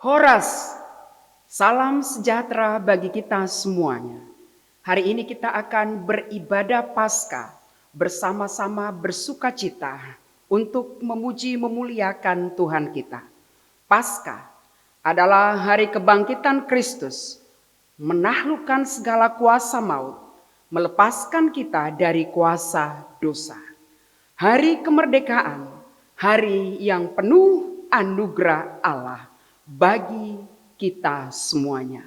Horas, salam sejahtera bagi kita semuanya. Hari ini kita akan beribadah Paskah bersama-sama bersukacita untuk memuji memuliakan Tuhan kita. Paskah adalah hari kebangkitan Kristus, menaklukkan segala kuasa maut, melepaskan kita dari kuasa dosa. Hari kemerdekaan, hari yang penuh anugerah Allah bagi kita semuanya.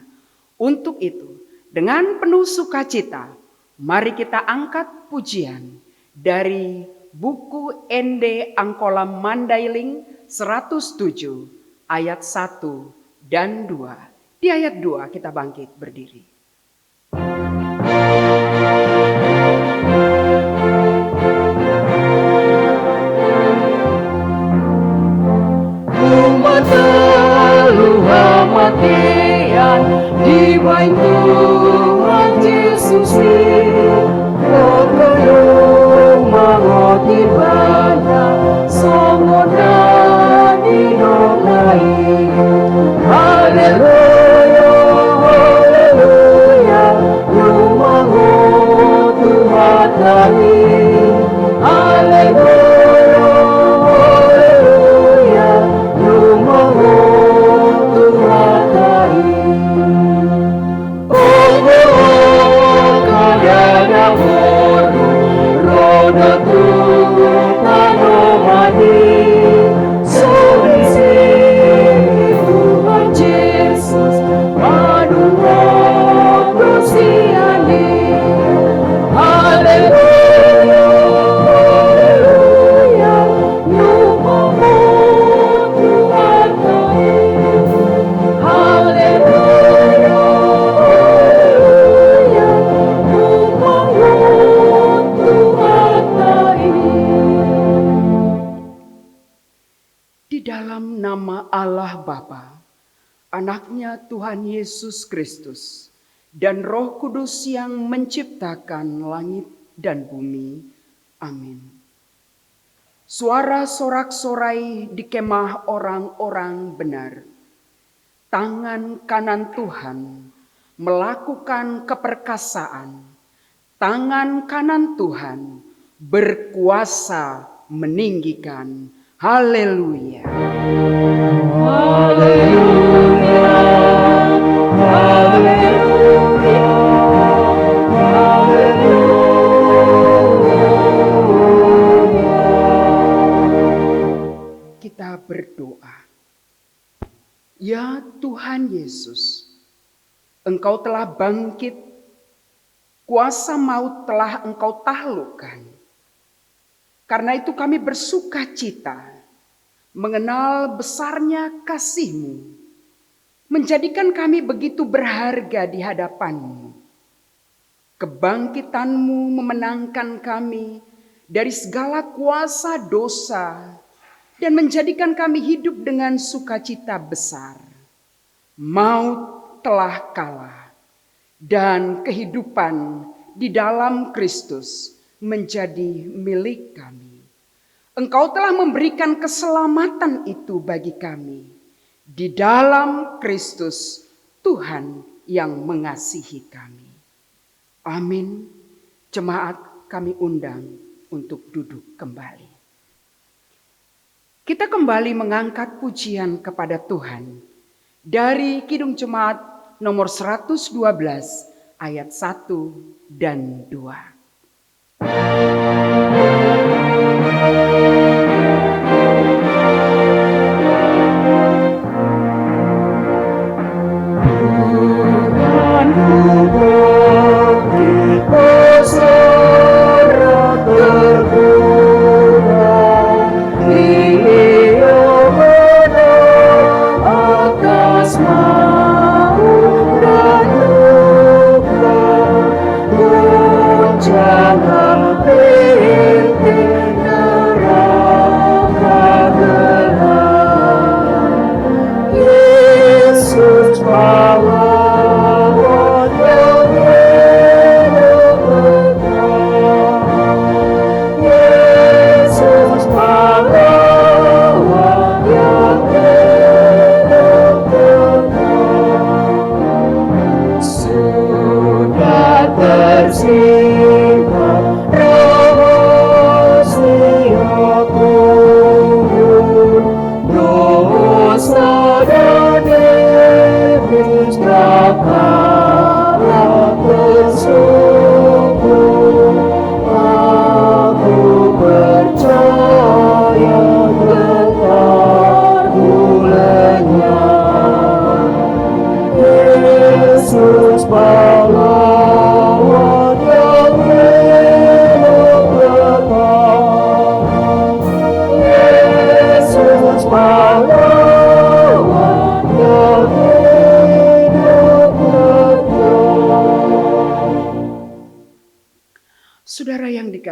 Untuk itu, dengan penuh sukacita, mari kita angkat pujian dari buku Ende Angkola Mandailing 107 ayat 1 dan 2. Di ayat 2 kita bangkit berdiri. Matian di bain Tuhan Yesus Okoyo mangoti banyak songoda di nonai Haleluya Haleluya Yumango Tuhan kami Haleluya Haleluya Yumango Allah Bapa, Anaknya Tuhan Yesus Kristus, dan Roh Kudus yang menciptakan langit dan bumi. Amin. Suara sorak-sorai di kemah orang-orang benar. Tangan kanan Tuhan melakukan keperkasaan. Tangan kanan Tuhan berkuasa meninggikan. Haleluya. Haleluya. Haleluya. Haleluya. Kita berdoa. Ya Tuhan Yesus, Engkau telah bangkit, kuasa maut telah Engkau taklukkan. Karena itu kami bersukacita mengenal besarnya kasih-Mu, menjadikan kami begitu berharga di hadapan-Mu. Kebangkitan-Mu memenangkan kami dari segala kuasa dosa dan menjadikan kami hidup dengan sukacita besar. Maut telah kalah dan kehidupan di dalam Kristus menjadi milik kami. Engkau telah memberikan keselamatan itu bagi kami di dalam Kristus Tuhan yang mengasihi kami. Amin. Jemaat kami undang untuk duduk kembali. Kita kembali mengangkat pujian kepada Tuhan dari Kidung Jemaat nomor 112 ayat 1 dan 2. Jangan berhenti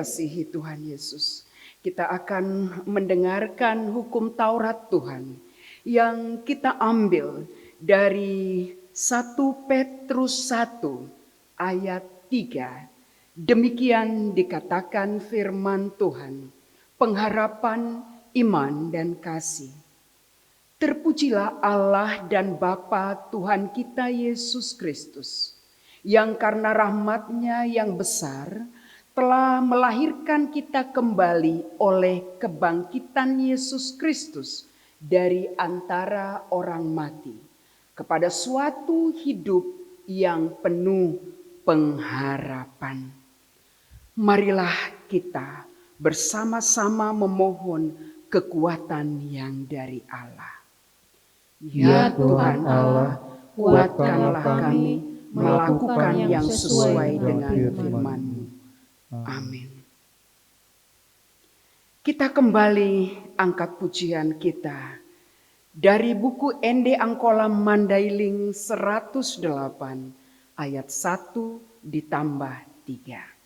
dikasihi Tuhan Yesus, kita akan mendengarkan hukum Taurat Tuhan yang kita ambil dari 1 Petrus 1 ayat 3. Demikian dikatakan firman Tuhan, pengharapan, iman, dan kasih. Terpujilah Allah dan Bapa Tuhan kita Yesus Kristus, yang karena rahmat-Nya yang besar telah melahirkan kita kembali oleh kebangkitan Yesus Kristus dari antara orang mati, kepada suatu hidup yang penuh pengharapan. Marilah kita bersama-sama memohon kekuatan yang dari Allah. Ya Tuhan Allah, kuatkanlah kami melakukan yang sesuai dengan firman-Mu. Amin. Kita kembali angkat pujian kita dari buku Ende Angkola Mandailing 108 ayat 1 ditambah 3.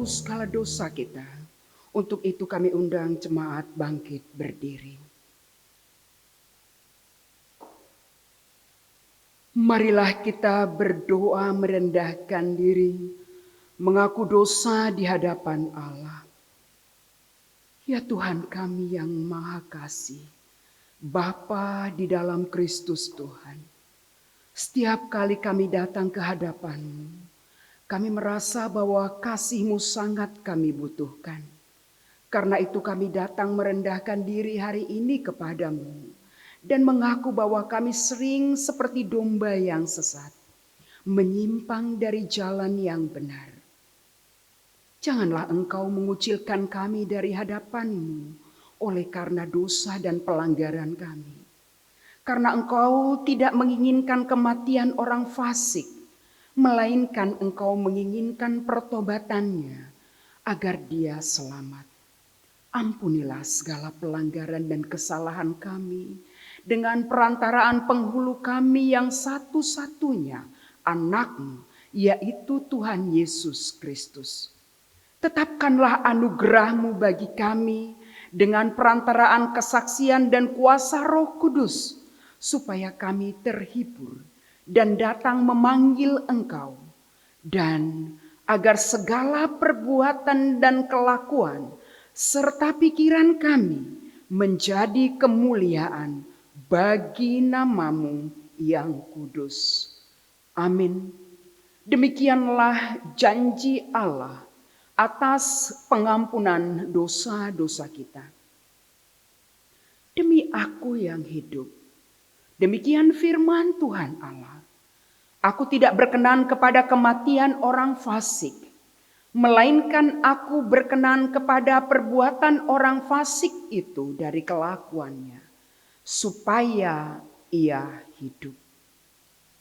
Segala dosa kita. Untuk itu kami undang jemaat bangkit berdiri. Marilah kita berdoa merendahkan diri, mengaku dosa di hadapan Allah. Ya Tuhan kami yang Maha Kasih, Bapa di dalam Kristus Tuhan. Setiap kali kami datang ke hadapan-Mu, kami merasa bahwa kasih-Mu sangat kami butuhkan. Karena itu kami datang merendahkan diri hari ini kepadamu. Dan mengaku bahwa kami sering seperti domba yang sesat. Menyimpang dari jalan yang benar. Janganlah Engkau mengucilkan kami dari hadapan-Mu oleh karena dosa dan pelanggaran kami. Karena Engkau tidak menginginkan kematian orang fasik, melainkan Engkau menginginkan pertobatannya agar dia selamat. Ampunilah segala pelanggaran dan kesalahan kami dengan perantaraan penghulu kami yang satu-satunya anak-Mu, yaitu Tuhan Yesus Kristus. Tetapkanlah anugerah-Mu bagi kami dengan perantaraan kesaksian dan kuasa Roh Kudus, supaya kami terhibur dan datang memanggil Engkau, dan agar segala perbuatan dan kelakuan serta pikiran kami menjadi kemuliaan bagi nama-Mu yang kudus. Amin. Demikianlah janji Allah atas pengampunan dosa-dosa kita. Demi Aku yang hidup, demikian firman Tuhan Allah. Aku tidak berkenan kepada kematian orang fasik, melainkan Aku berkenan kepada perbuatan orang fasik itu dari kelakuannya, supaya ia hidup.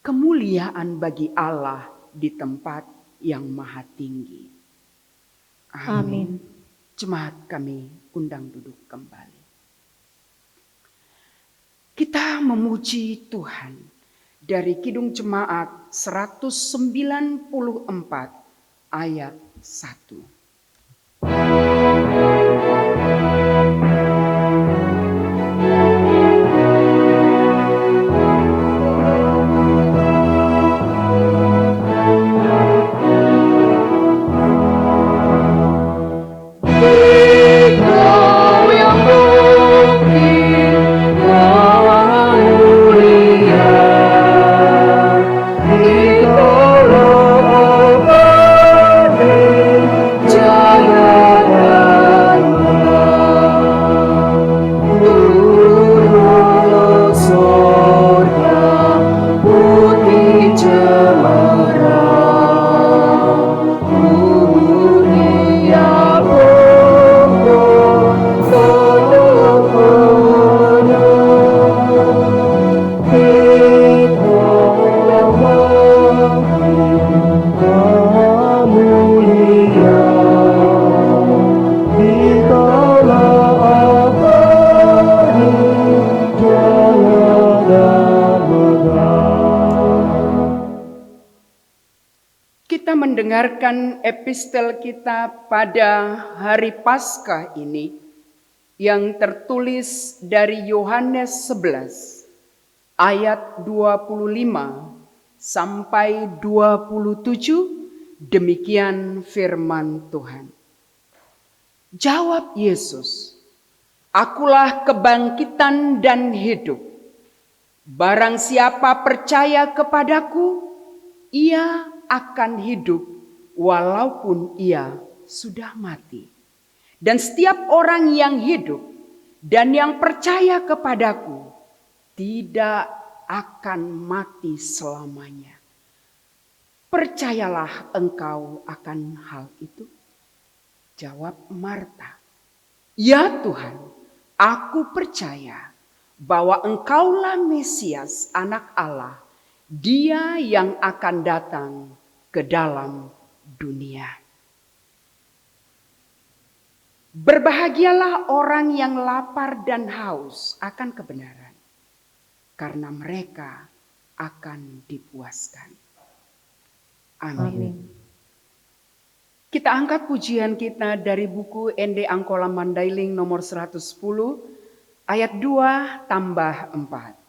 Kemuliaan bagi Allah di tempat yang maha tinggi. Amin. Jemaat kami undang duduk kembali. Kita memuji Tuhan dari Kidung Jemaat 194 ayat 1. Kita mendengarkan epistel kita pada hari Paskah ini yang tertulis dari Yohanes 11 ayat 25 sampai 27. Demikian firman Tuhan. Jawab Yesus, "Akulah kebangkitan dan hidup. Barang siapa percaya kepadaku, ia akan hidup walaupun ia sudah mati. Dan setiap orang yang hidup dan yang percaya kepadaku tidak akan mati selamanya." Percayalah engkau akan hal itu? Jawab Marta, "Ya Tuhan, aku percaya bahwa engkaulah Mesias, anak Allah, Dia yang akan datang ke dalam dunia." Berbahagialah orang yang lapar dan haus akan kebenaran, karena mereka akan dipuaskan. Amin. Kita angkat pujian kita dari buku Ende Angkola Mandailing nomor 110 ayat 2 tambah 4.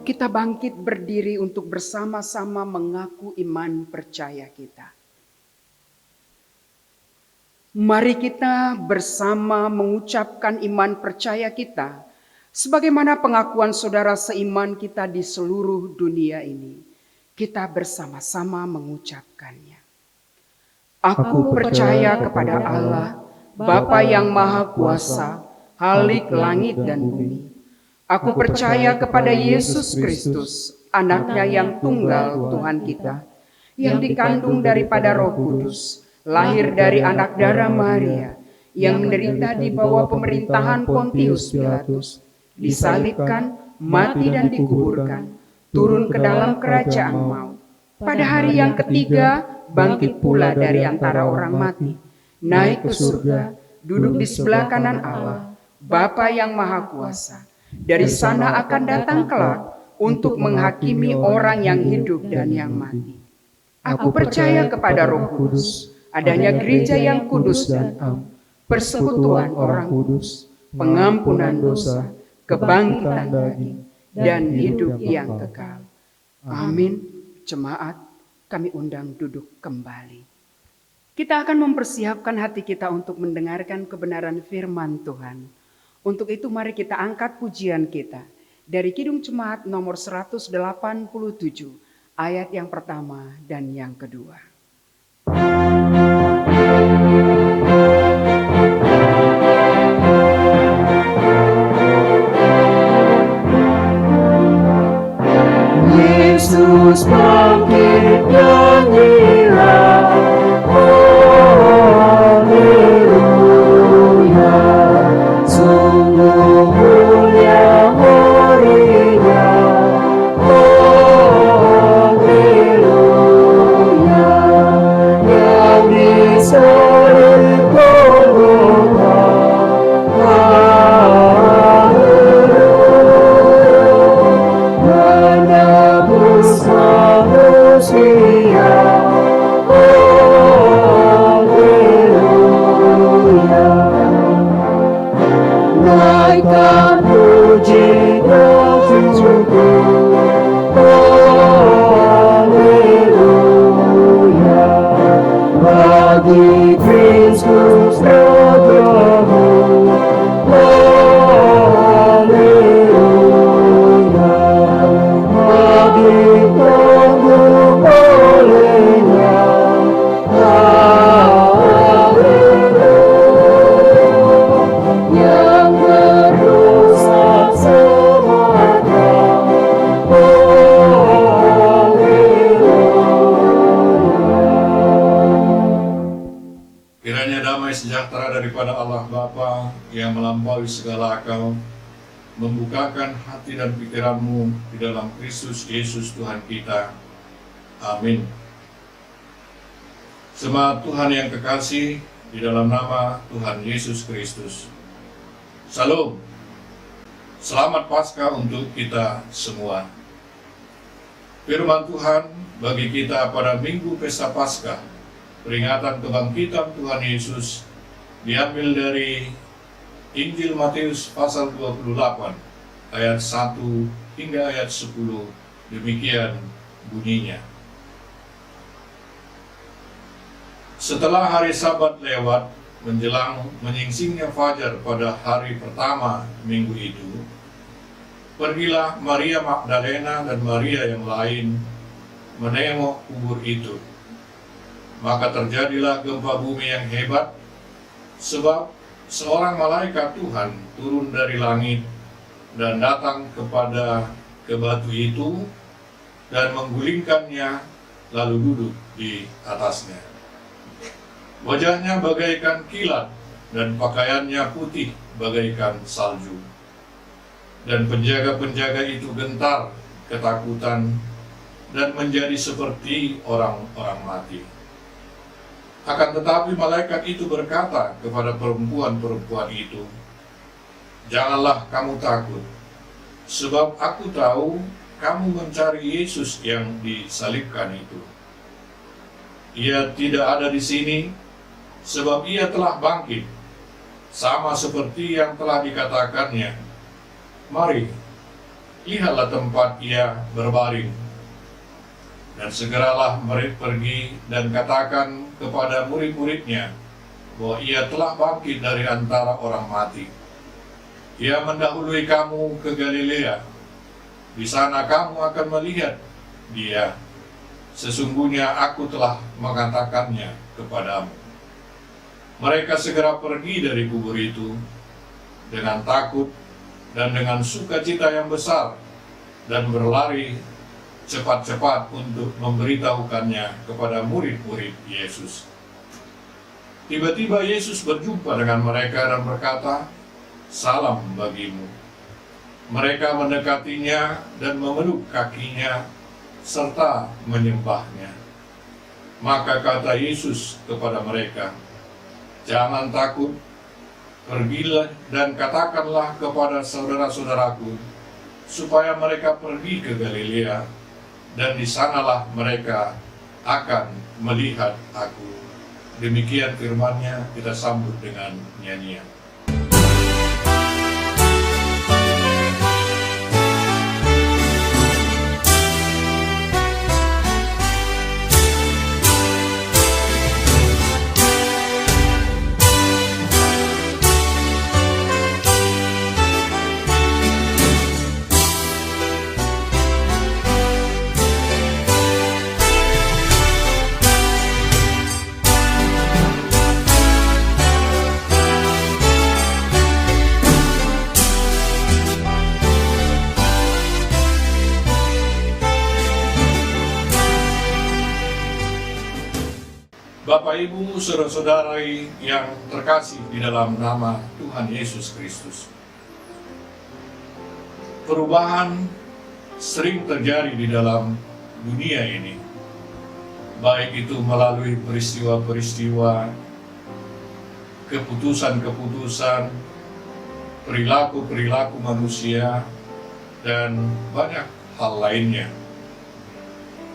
Kita bangkit berdiri untuk bersama-sama mengaku iman percaya kita. Mari kita bersama mengucapkan iman percaya kita sebagaimana pengakuan saudara seiman kita di seluruh dunia ini. Kita bersama-sama mengucapkannya. Aku percaya kepada Allah, Bapa yang Maha Kuasa, Khalik langit dan bumi. Aku percaya kepada Yesus Kristus, Anaknya yang tunggal Tuhan kita, yang dikandung daripada Roh Kudus, lahir dari anak darah Maria, yang menderita di bawah pemerintahan Pontius Pilatus, disalibkan, mati dan dikuburkan, turun ke dalam kerajaan maut. Pada hari yang ketiga, bangkit pula dari antara orang mati, naik ke surga, duduk di sebelah kanan Allah, Bapa yang Maha Kuasa. Dari sana akan datang kelak untuk menghakimi orang yang hidup dan yang mati. Aku percaya kepada Roh Kudus, adanya gereja yang kudus dan am, persekutuan orang kudus, pengampunan dosa, kebangkitan daging, dan hidup yang kekal. Amin. Jemaat, kami undang duduk kembali. Kita akan mempersiapkan hati kita untuk mendengarkan kebenaran firman Tuhan. Untuk itu mari kita angkat pujian kita dari Kidung Jemaat nomor 187, ayat yang pertama dan yang kedua. Yesus bangkit, nyanyilah, haleluya. Sungguh mulia harinya, haleluya. Yang disalib Golgota, menebus manusia, haleluya. Naikkan puji dan syukur, haleluya. Bagi Kristus Rajamu, haleluya. Bagi tanggung olehnya, haleluya. Yang berdosa semata, Kiranya damai sejahtera daripada Allah Bapa yang melampaui segala akal, membukakan hati dan pikiranmu di dalam Kristus Yesus Tuhan kita. Amin. Jemaat Tuhan yang kekasih, di dalam nama Tuhan Yesus Kristus. Salam. Selamat Paskah untuk kita semua. Firman Tuhan bagi kita pada Minggu Pesta Paskah, peringatan kebangkitan Tuhan Yesus, diambil dari Injil Matius pasal 28 ayat 1 hingga ayat 10. Demikian bunyinya. Setelah hari Sabat lewat, menjelang menyingsingnya fajar pada hari pertama minggu itu, pergilah Maria Magdalena dan Maria yang lain menengok kubur itu. Maka terjadilah gempa bumi yang hebat, sebab seorang malaikat Tuhan turun dari langit dan datang ke batu itu dan menggulingkannya, lalu duduk di atasnya. Wajahnya bagaikan kilat dan pakaiannya putih bagaikan salju. Dan penjaga-penjaga itu gentar ketakutan dan menjadi seperti orang-orang mati. Akan tetapi malaikat itu berkata kepada perempuan-perempuan itu, "Janganlah kamu takut, sebab aku tahu kamu mencari Yesus yang disalibkan itu. Ia tidak ada di sini, sebab ia telah bangkit, sama seperti yang telah dikatakannya. Mari, lihatlah tempat ia berbaring." Dan segeralah mereka pergi dan katakan kepada murid-muridnya bahwa ia telah bangkit dari antara orang mati. Ia mendahului kamu ke Galilea. Di sana kamu akan melihat dia. Sesungguhnya aku telah mengatakannya kepadamu. Mereka segera pergi dari kubur itu dengan takut dan dengan sukacita yang besar, dan berlari cepat-cepat untuk memberitahukannya kepada murid-murid Yesus. Tiba-tiba Yesus berjumpa dengan mereka dan berkata, "Salam bagimu." Mereka mendekatinya dan memeluk kakinya serta menyembahnya. Maka kata Yesus kepada mereka, "Jangan takut, Pergilah dan katakanlah kepada saudara-saudaraku, supaya mereka pergi ke Galilea, dan di sanalah mereka akan melihat aku. Demikian firman-Nya, kita sambut dengan nyanyian. Bapak, Ibu, saudara-saudara yang terkasih di dalam nama Tuhan Yesus Kristus. Perubahan sering terjadi di dalam dunia ini, baik itu melalui peristiwa-peristiwa, keputusan-keputusan, perilaku-perilaku manusia, dan banyak hal lainnya.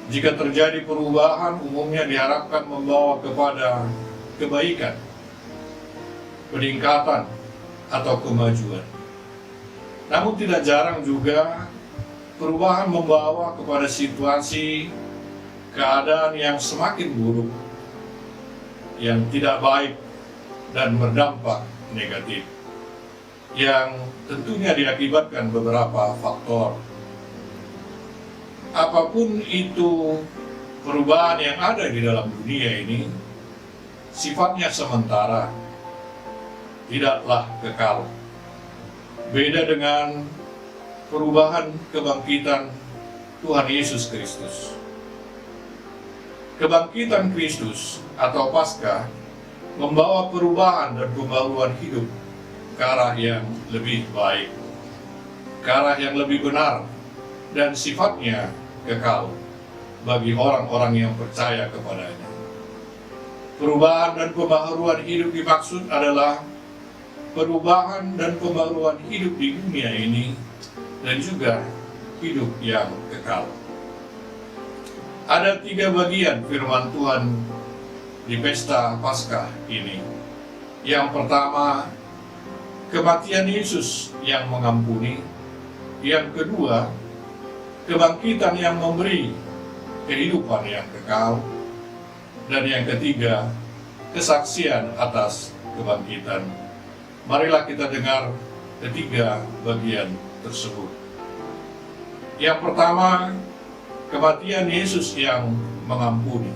Jika terjadi perubahan, umumnya diharapkan membawa kepada kebaikan, peningkatan, atau kemajuan. Namun tidak jarang juga perubahan membawa kepada situasi keadaan yang semakin buruk, yang tidak baik dan berdampak negatif, yang tentunya diakibatkan beberapa faktor. Apapun itu perubahan yang ada di dalam dunia ini, sifatnya sementara, tidaklah kekal. Beda dengan perubahan kebangkitan Tuhan Yesus Kristus. Kebangkitan Kristus atau Paskah membawa perubahan dan pembaruan hidup ke arah yang lebih baik, ke arah yang lebih benar, dan sifatnya kekal bagi orang-orang yang percaya kepadanya. Perubahan dan pembaharuan hidup dimaksud adalah perubahan dan pembaharuan hidup di dunia ini dan juga hidup yang kekal. Ada 3 bagian firman Tuhan di pesta Paskah ini. Yang pertama, kematian Yesus yang mengampuni. Yang kedua, kebangkitan yang memberi kehidupan yang kekal. Dan yang ketiga, kesaksian atas kebangkitan. Marilah kita dengar ketiga bagian tersebut. Yang pertama, kematian Yesus yang mengampuni.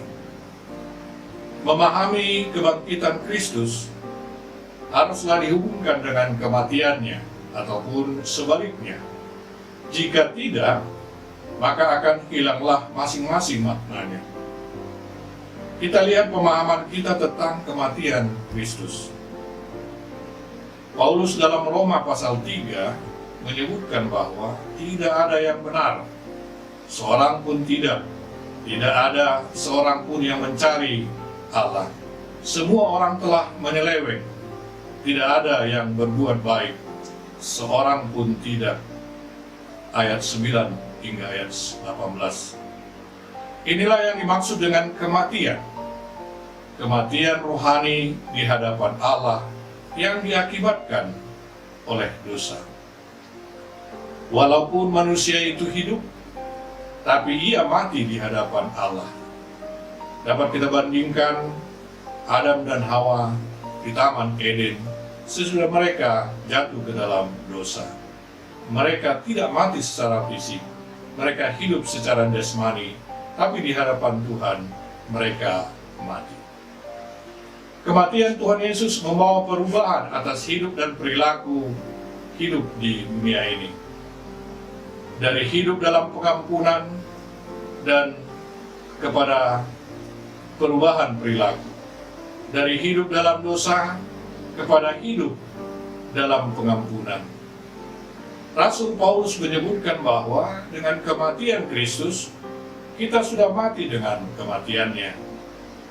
Memahami kebangkitan Kristus haruslah dihubungkan dengan kematiannya ataupun sebaliknya. Jika tidak, maka akan hilanglah masing-masing maknanya. Kita lihat pemahaman kita tentang kematian Kristus. Paulus dalam Roma pasal 3 menyebutkan bahwa tidak ada yang benar, seorang pun tidak ada seorang pun yang mencari Allah. Semua orang telah menyeleweng, tidak ada yang berbuat baik, seorang pun tidak. Ayat 9 hingga ayat 18. Inilah yang dimaksud dengan kematian. Kematian rohani di hadapan Allah yang diakibatkan oleh dosa. Walaupun manusia itu hidup, tapi ia mati di hadapan Allah. Dapat kita bandingkan Adam dan Hawa di Taman Eden sesudah mereka jatuh ke dalam dosa. Mereka tidak mati secara fisik, mereka hidup secara jasmani, tapi di hadapan Tuhan mereka mati. Kematian Tuhan Yesus membawa perubahan atas hidup dan perilaku hidup di dunia ini. Dari hidup dalam pengampunan dan kepada perubahan perilaku. Dari hidup dalam dosa kepada hidup dalam pengampunan. Rasul Paulus menyebutkan bahwa dengan kematian Kristus, kita sudah mati dengan kematiannya.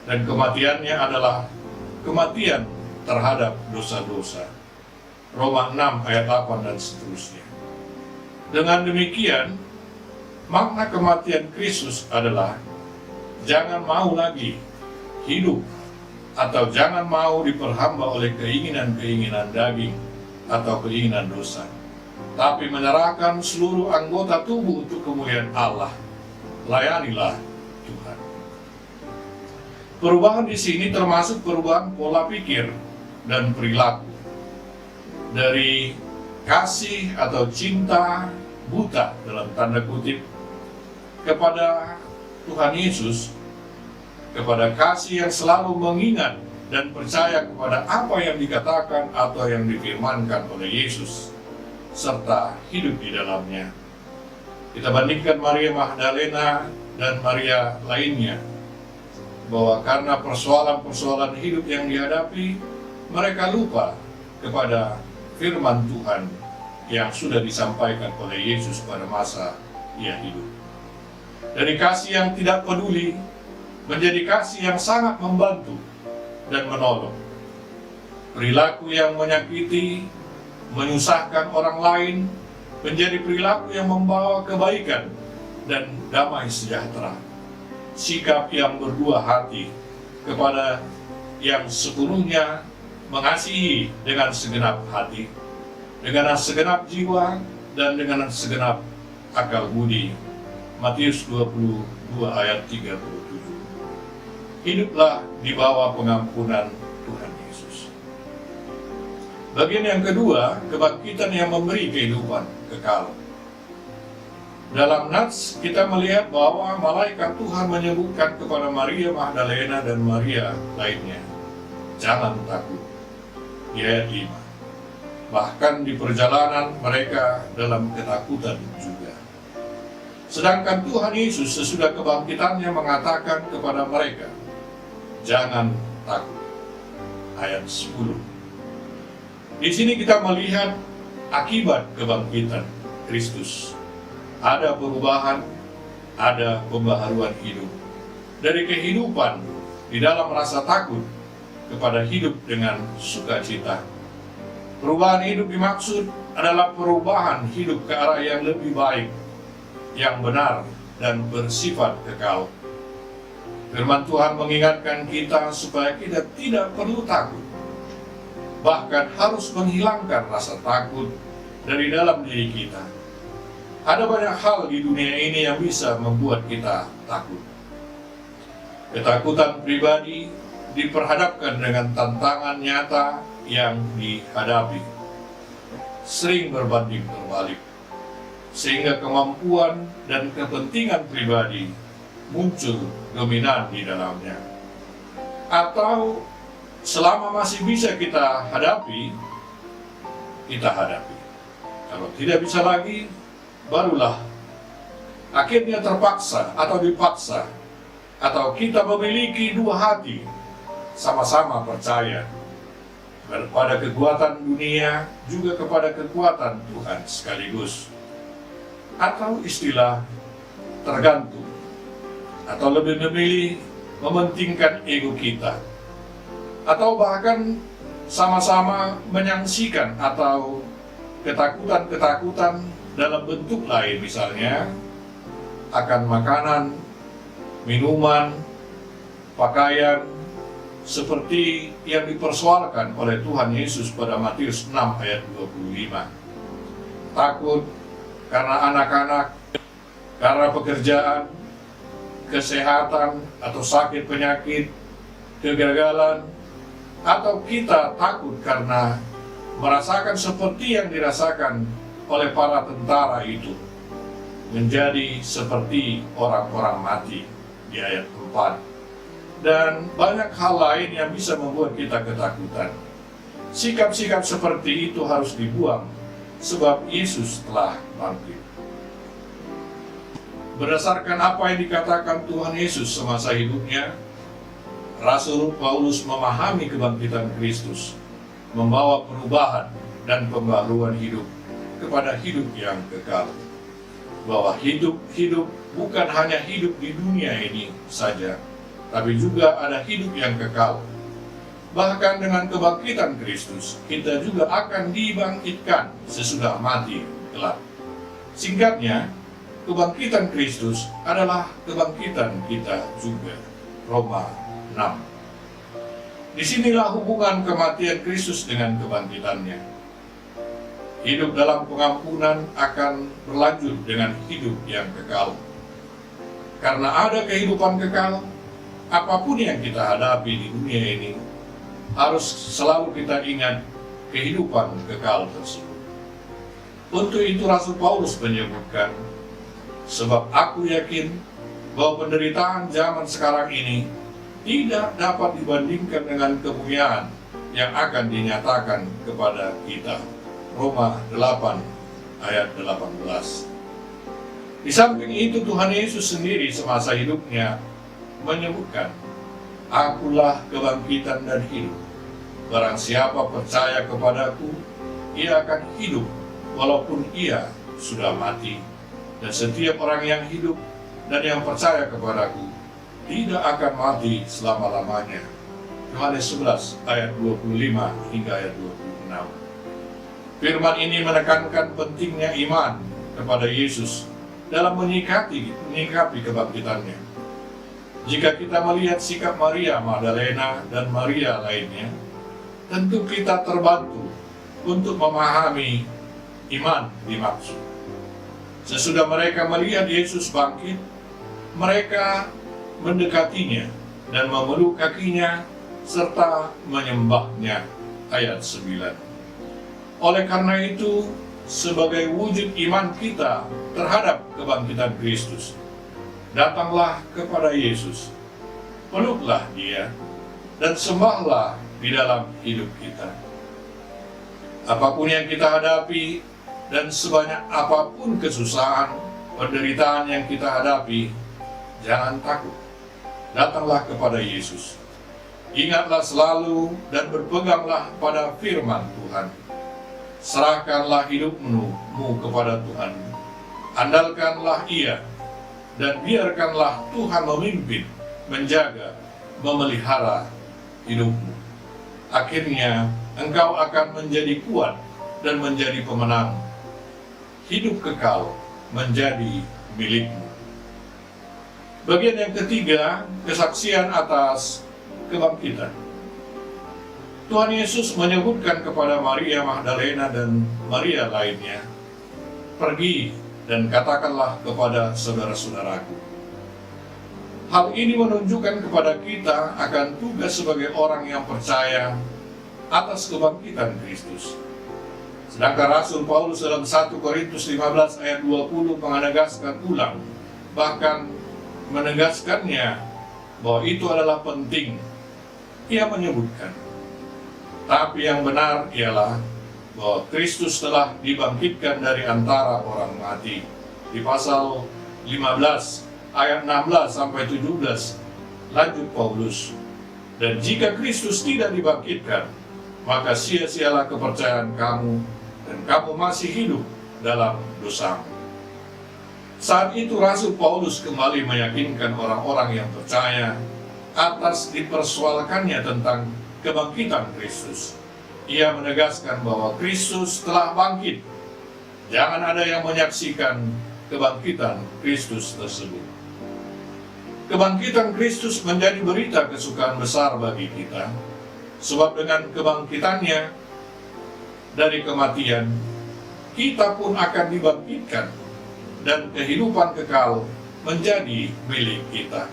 Dan kematiannya adalah kematian terhadap dosa-dosa. Roma 6 ayat 8 dan seterusnya. Dengan demikian, makna kematian Kristus adalah jangan mau lagi hidup atau jangan mau diperhamba oleh keinginan-keinginan daging atau keinginan dosa, tapi menyerahkan seluruh anggota tubuh untuk kemuliaan Allah. Layanilah Tuhan. Perubahan di sini termasuk perubahan pola pikir dan perilaku. Dari kasih atau cinta buta dalam tanda kutip kepada Tuhan Yesus, kepada kasih yang selalu mengingat dan percaya kepada apa yang dikatakan atau yang difirmankan oleh Yesus, serta hidup di dalamnya. Kita bandingkan Maria Magdalena dan Maria lainnya, bahwa karena persoalan-persoalan hidup yang dihadapi, mereka lupa kepada firman Tuhan yang sudah disampaikan oleh Yesus pada masa ia hidup. Dari kasih yang tidak peduli, menjadi kasih yang sangat membantu dan menolong. Perilaku yang menyakiti, menyusahkan orang lain, menjadi perilaku yang membawa kebaikan dan damai sejahtera. Sikap yang berdua hati kepada yang sepenuhnya mengasihi dengan segenap hati, dengan segenap jiwa, dan dengan segenap akal budi. Matius 22 ayat 37. Hiduplah di bawah pengampunan Tuhan Yesus. Bagian yang kedua, kebangkitan yang memberi kehidupan kekal. Dalam Nats kita melihat bahwa malaikat Tuhan menyebutkan kepada Maria Magdalena dan Maria lainnya, jangan takut. Di ayat 5. Bahkan di perjalanan mereka dalam ketakutan juga. Sedangkan Tuhan Yesus sesudah kebangkitannya mengatakan kepada mereka, jangan takut. Ayat 10. Di sini kita melihat akibat kebangkitan Kristus. Ada perubahan, ada pembaharuan hidup. Dari kehidupan di dalam rasa takut kepada hidup dengan sukacita. Perubahan hidup dimaksud adalah perubahan hidup ke arah yang lebih baik, yang benar, dan bersifat kekal. Firman Tuhan mengingatkan kita supaya kita tidak perlu takut, bahkan harus menghilangkan rasa takut dari dalam diri kita. Ada banyak hal di dunia ini yang bisa membuat kita takut. Ketakutan pribadi diperhadapkan dengan tantangan nyata yang dihadapi, sering berbanding terbalik, sehingga kemampuan dan kepentingan pribadi muncul dominan di dalamnya. Atau selama masih bisa kita hadapi, kita hadapi. Kalau tidak bisa lagi, barulah akhirnya terpaksa atau dipaksa, atau kita memiliki dua hati, sama-sama percaya kepada kekuatan dunia, juga kepada kekuatan Tuhan sekaligus. Atau istilah tergantung, atau lebih memilih mementingkan ego kita, atau bahkan sama-sama menyaksikan atau ketakutan-ketakutan dalam bentuk lain, misalnya akan makanan, minuman, pakaian, seperti yang dipersoalkan oleh Tuhan Yesus pada Matius 6 ayat 25. Takut karena anak-anak, karena pekerjaan, kesehatan atau sakit penyakit, kegagalan, atau kita takut karena merasakan seperti yang dirasakan oleh para tentara itu, menjadi seperti orang-orang mati di ayat 4. Dan banyak hal lain yang bisa membuat kita ketakutan. Sikap-sikap seperti itu harus dibuang, sebab Yesus telah bangkit. Berdasarkan apa yang dikatakan Tuhan Yesus semasa hidupnya, Rasul Paulus memahami kebangkitan Kristus, membawa perubahan dan pembaharuan hidup kepada hidup yang kekal. Bahwa hidup bukan hanya hidup di dunia ini saja, tapi juga ada hidup yang kekal. Bahkan dengan kebangkitan Kristus, kita juga akan dibangkitkan sesudah mati kelak. Singkatnya, kebangkitan Kristus adalah kebangkitan kita juga. Roma 6. Disinilah hubungan kematian Kristus dengan kebangkitannya. Hidup dalam pengampunan akan berlanjut dengan hidup yang kekal. Karena ada kehidupan kekal, apapun yang kita hadapi di dunia ini, harus selalu kita ingat kehidupan kekal tersebut. Untuk itu Rasul Paulus menyebutkan, sebab aku yakin bahwa penderitaan zaman sekarang ini tidak dapat dibandingkan dengan kemuliaan yang akan dinyatakan kepada kita. Roma 8 ayat 18. Di samping itu Tuhan Yesus sendiri semasa hidupnya menyebutkan, Akulah kebangkitan dan hidup. Barang siapa percaya kepadaku, ia akan hidup walaupun ia sudah mati. Dan setiap orang yang hidup dan yang percaya kepadaku tidak akan mati selama-lamanya. Yohanes 11 ayat 25 hingga ayat 26. Firman ini menekankan pentingnya iman kepada Yesus dalam menyikapi kebangkitannya. Jika kita melihat sikap Maria Magdalena dan Maria lainnya, tentu kita terbantu untuk memahami iman dimaksud. Sesudah mereka melihat Yesus bangkit, mereka mendekatinya dan memeluk kakinya serta menyembahnya. Ayat 9. Oleh karena itu, sebagai wujud iman kita terhadap kebangkitan Kristus, datanglah kepada Yesus, peluklah Dia, dan sembahlah di dalam hidup kita. Apapun yang kita hadapi, dan sebanyak apapun kesusahan, penderitaan yang kita hadapi, jangan takut. Datanglah kepada Yesus. Ingatlah selalu dan berpeganglah pada firman Tuhan. Serahkanlah hidupmu kepada Tuhan. Andalkanlah Ia, dan biarkanlah Tuhan memimpin, menjaga, memelihara hidupmu. Akhirnya, engkau akan menjadi kuat dan menjadi pemenang. Hidup kekal menjadi milikmu. Bagian yang ketiga, kesaksian atas kebangkitan. Tuhan Yesus menyebutkan kepada Maria Magdalena dan Maria lainnya, pergi dan katakanlah kepada saudara-saudaraku. Hal ini menunjukkan kepada kita akan tugas sebagai orang yang percaya atas kebangkitan Kristus. Sedangkan Rasul Paulus dalam 1 Korintus 15 ayat 20 menegaskan ulang, bahkan menegaskannya bahwa itu adalah penting. Ia menyebutkan, tapi yang benar ialah bahwa Kristus telah dibangkitkan dari antara orang mati. Di pasal 15 ayat 16 sampai 17, lanjut Paulus, dan jika Kristus tidak dibangkitkan, maka sia-sialah kepercayaan kamu, dan kamu masih hidup dalam dosamu. Saat itu Rasul Paulus kembali meyakinkan orang-orang yang percaya atas dipersoalkannya tentang kebangkitan Kristus. Ia menegaskan bahwa Kristus telah bangkit. Jangan ada yang menyaksikan kebangkitan Kristus tersebut. Kebangkitan Kristus menjadi berita kesukaan besar bagi kita, sebab dengan kebangkitannya dari kematian, kita pun akan dibangkitkan dan kehidupan kekal menjadi milik kita.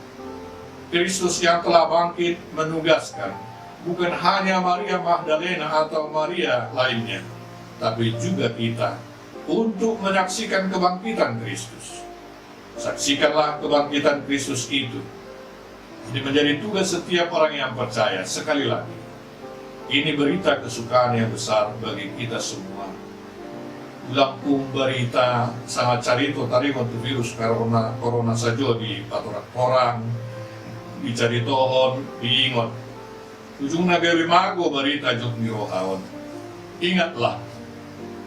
Kristus yang telah bangkit menugaskan bukan hanya Maria Magdalena atau Maria lainnya, tapi juga kita untuk menyaksikan kebangkitan Kristus. Saksikanlah kebangkitan Kristus itu. Ini menjadi tugas setiap orang yang percaya. Sekali lagi, ini berita kesukaan yang besar bagi kita semua. Lampung berita sangat carito tadi waktu virus corona saja di patorak orang, di caritohon, diingat. Ujung nagawi mago berita jok mirohaon. Ingatlah,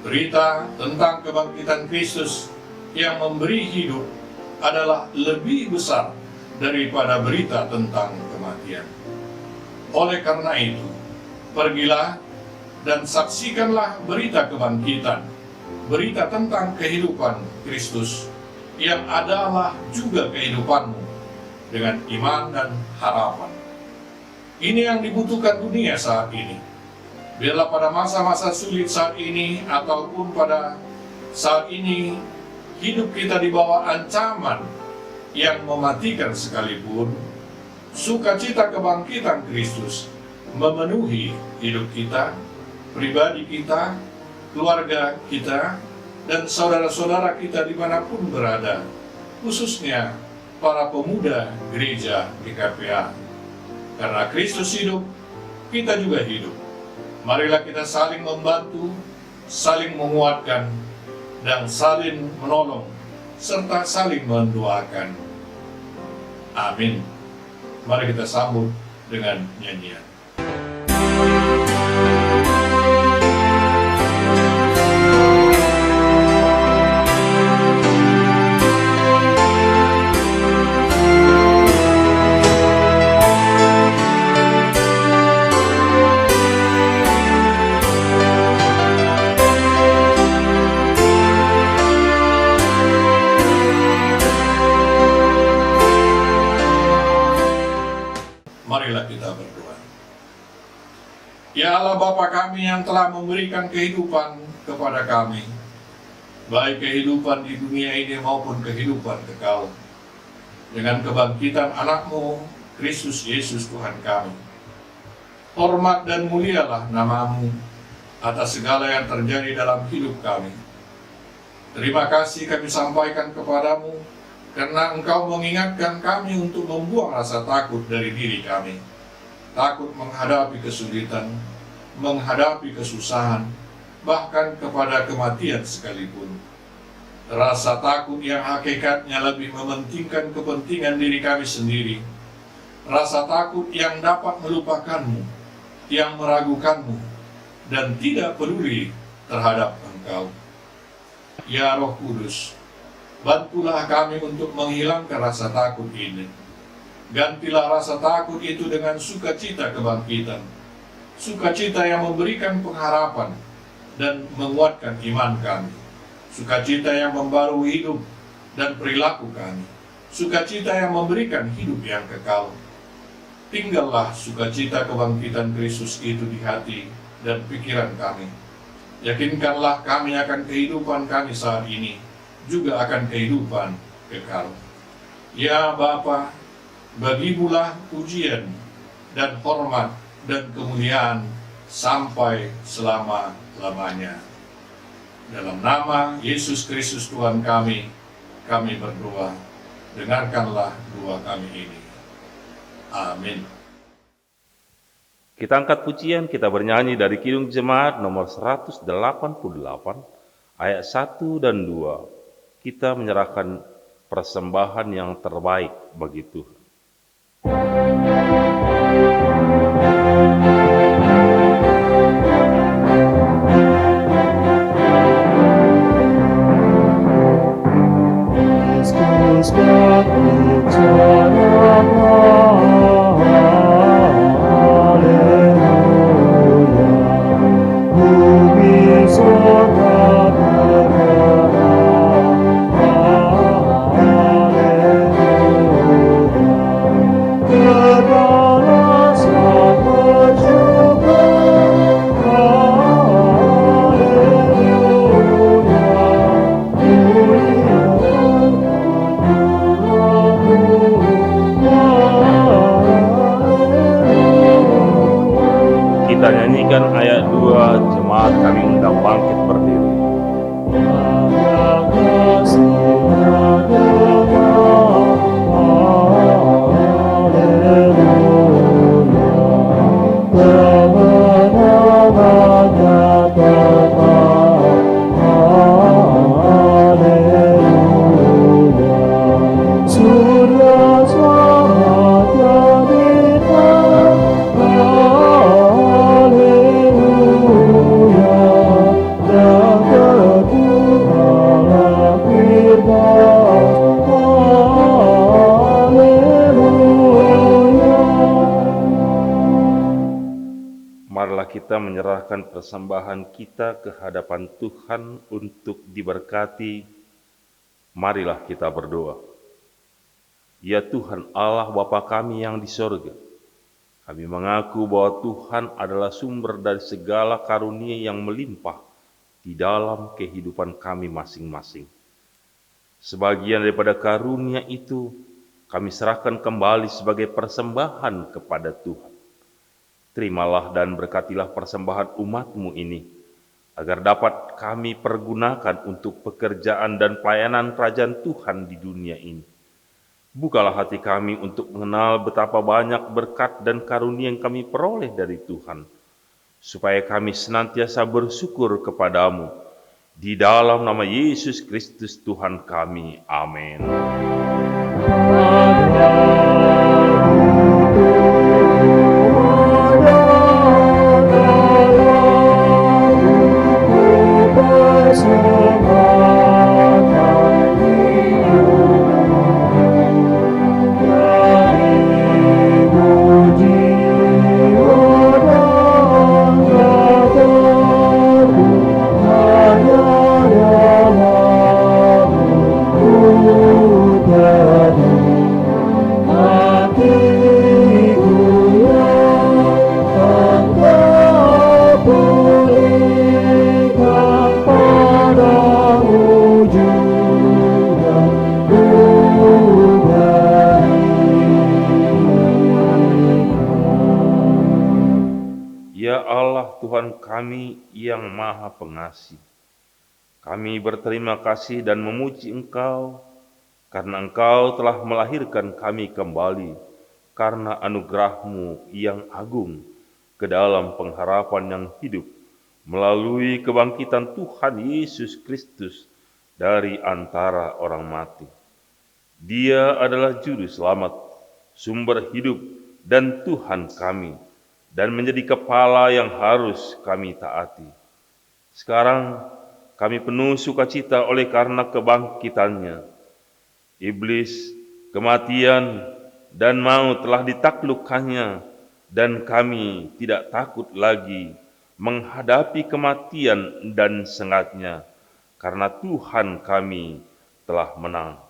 berita tentang kebangkitan Kristus yang memberi hidup adalah lebih besar daripada berita tentang kematian. Oleh karena itu, Pergilah dan saksikanlah berita kebangkitan, berita tentang kehidupan Kristus, yang adalah juga kehidupanmu, dengan iman dan harapan. Ini yang dibutuhkan dunia saat ini. Biarlah pada masa-masa sulit saat ini, ataupun pada saat ini, hidup kita di bawah ancaman yang mematikan sekalipun, sukacita kebangkitan Kristus memenuhi hidup kita, pribadi kita, keluarga kita, dan saudara-saudara kita dimanapun berada, khususnya para pemuda gereja GKPA. Karena Kristus hidup, kita juga hidup. Marilah kita saling membantu, saling menguatkan, dan saling menolong, serta saling mendoakan. Amin. Mari kita sambut dengan nyanyian. Marilah kita berdoa. Ya Allah Bapa kami yang telah memberikan kehidupan kepada kami, baik kehidupan di dunia ini maupun kehidupan kekal, dengan kebangkitan anak-Mu, Kristus Yesus Tuhan kami. Hormat dan mulialah nama-Mu atas segala yang terjadi dalam hidup kami. Terima kasih kami sampaikan kepadamu, karena Engkau mengingatkan kami untuk membuang rasa takut dari diri kami. Takut menghadapi kesulitan, menghadapi kesusahan, bahkan kepada kematian sekalipun. Rasa takut yang hakikatnya lebih mementingkan kepentingan diri kami sendiri. Rasa takut yang dapat melupakanmu, yang meragukanmu, dan tidak peduli terhadap Engkau. Ya Roh Kudus, bantulah kami untuk menghilangkan rasa takut ini. Gantilah rasa takut itu dengan sukacita kebangkitan. Sukacita yang memberikan pengharapan dan menguatkan iman kami. Sukacita yang membaru hidup dan perilaku kami. Sukacita yang memberikan hidup yang kekal. Tinggallah sukacita kebangkitan Kristus itu di hati dan pikiran kami. Yakinkanlah kami akan kehidupan kami saat ini, juga akan kehidupan kekal. Ya Bapa, bagimulah pujian dan hormat dan kemuliaan sampai selama-lamanya. Dalam nama Yesus Kristus Tuhan kami berdoa. Dengarkanlah doa kami ini. Amin. Kita angkat pujian, kita bernyanyi dari Kidung Jemaat nomor 188, ayat 1 dan 2. Kita menyerahkan persembahan yang terbaik bagi Tuhan. Ayat 2, jemaat kami undang bangkit berdiri. Hallelujah. kita menyerahkan persembahan kita ke hadapan Tuhan untuk diberkati, marilah kita berdoa. Ya Tuhan Allah Bapa kami yang di sorga, kami mengaku bahwa Tuhan adalah sumber dari segala karunia yang melimpah di dalam kehidupan kami masing-masing. Sebagian daripada karunia itu kami serahkan kembali sebagai persembahan kepada Tuhan. Terimalah dan berkatilah persembahan umat-Mu ini, agar dapat kami pergunakan untuk pekerjaan dan pelayanan kerajaan Tuhan di dunia ini. Bukalah hati kami untuk mengenal betapa banyak berkat dan karunia yang kami peroleh dari Tuhan, supaya kami senantiasa bersyukur kepadamu. Di dalam nama Yesus Kristus Tuhan kami. Amin. Ya Allah Tuhan kami yang Maha Pengasih, kami berterima kasih dan memuji Engkau karena Engkau telah melahirkan kami kembali karena anugerah-Mu yang agung ke dalam pengharapan yang hidup melalui kebangkitan Tuhan Yesus Kristus dari antara orang mati. Dia adalah juru selamat, sumber hidup dan Tuhan kami, dan menjadi kepala yang harus kami taati. Sekarang kami penuh sukacita oleh karena kebangkitannya. Iblis, kematian, dan maut telah ditaklukkannya, dan kami tidak takut lagi menghadapi kematian dan sengatnya, karena Tuhan kami telah menang.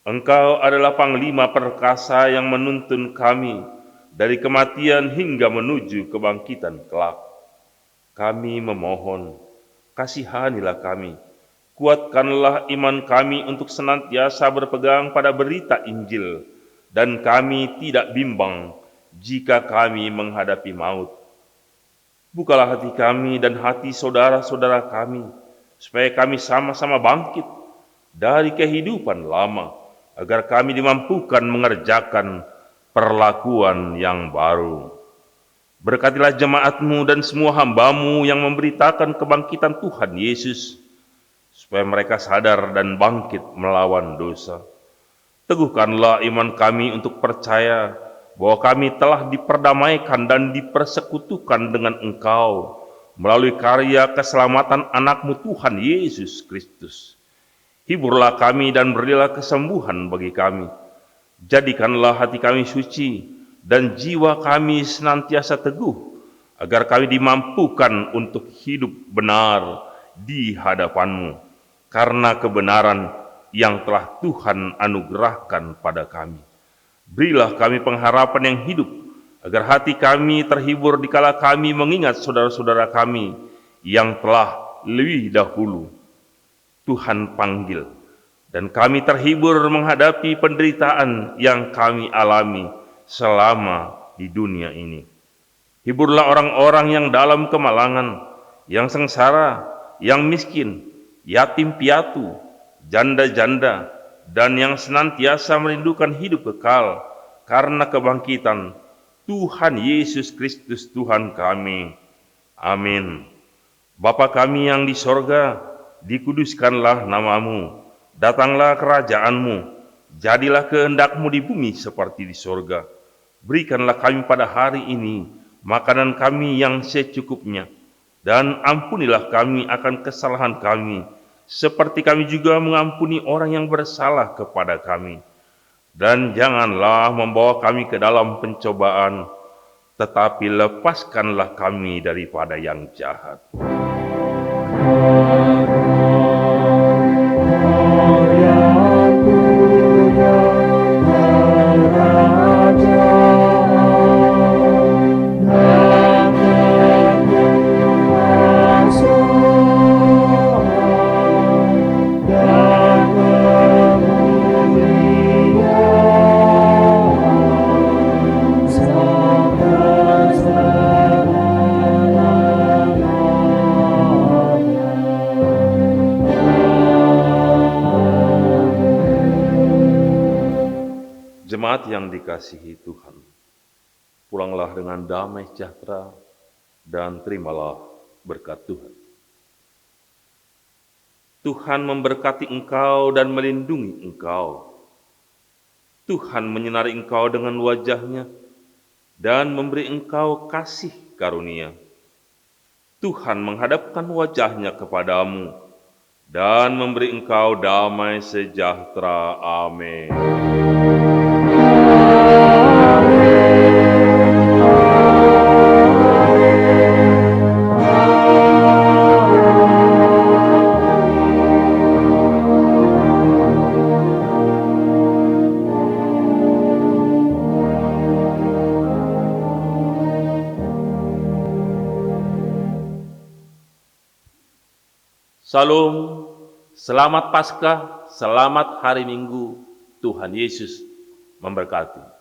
Engkau adalah Panglima perkasa yang menuntun kami dari kematian hingga menuju kebangkitan kelak. Kami memohon, kasihanilah kami, kuatkanlah iman kami untuk senantiasa berpegang pada berita Injil, dan kami tidak bimbang jika kami menghadapi maut. Bukalah hati kami dan hati saudara-saudara kami, supaya kami sama-sama bangkit dari kehidupan lama, agar kami dimampukan mengerjakan perlakuan yang baru. Berkatilah jemaat-Mu dan semua hamba-Mu yang memberitakan kebangkitan Tuhan Yesus, supaya mereka sadar dan bangkit melawan dosa. Teguhkanlah iman kami untuk percaya bahwa kami telah diperdamaikan dan dipersekutukan dengan Engkau melalui karya keselamatan anak-Mu Tuhan Yesus Kristus. Hiburlah kami dan berilah kesembuhan bagi kami. Jadikanlah hati kami suci dan jiwa kami senantiasa teguh, agar kami dimampukan untuk hidup benar di hadapan-Mu, karena kebenaran yang telah Tuhan anugerahkan pada kami. Berilah kami pengharapan yang hidup, agar hati kami terhibur dikala kami mengingat saudara-saudara kami yang telah lebih dahulu Tuhan panggil, dan kami terhibur menghadapi penderitaan yang kami alami selama di dunia ini. Hiburlah orang-orang yang dalam kemalangan, yang sengsara, yang miskin, yatim piatu, janda-janda, dan yang senantiasa merindukan hidup kekal karena kebangkitan Tuhan Yesus Kristus Tuhan kami. Amin. Bapa kami yang di sorga, dikuduskanlah nama-Mu, datanglah kerajaan-Mu, jadilah kehendak-Mu di bumi seperti di sorga. Berikanlah kami pada hari ini makanan kami yang secukupnya, dan ampunilah kami akan kesalahan kami, seperti kami juga mengampuni orang yang bersalah kepada kami. Dan janganlah membawa kami ke dalam pencobaan, tetapi lepaskanlah kami daripada yang jahat. Jemaat yang dikasihi Tuhan, pulanglah dengan damai sejahtera dan terimalah berkat Tuhan. Tuhan memberkati engkau dan melindungi engkau. Tuhan menyinari engkau dengan wajah-Nya dan memberi engkau kasih karunia. Tuhan menghadapkan wajah-Nya kepadamu dan memberi engkau damai sejahtera. Amin. Salam, selamat Paskah, selamat hari Minggu, Tuhan Yesus memberkati.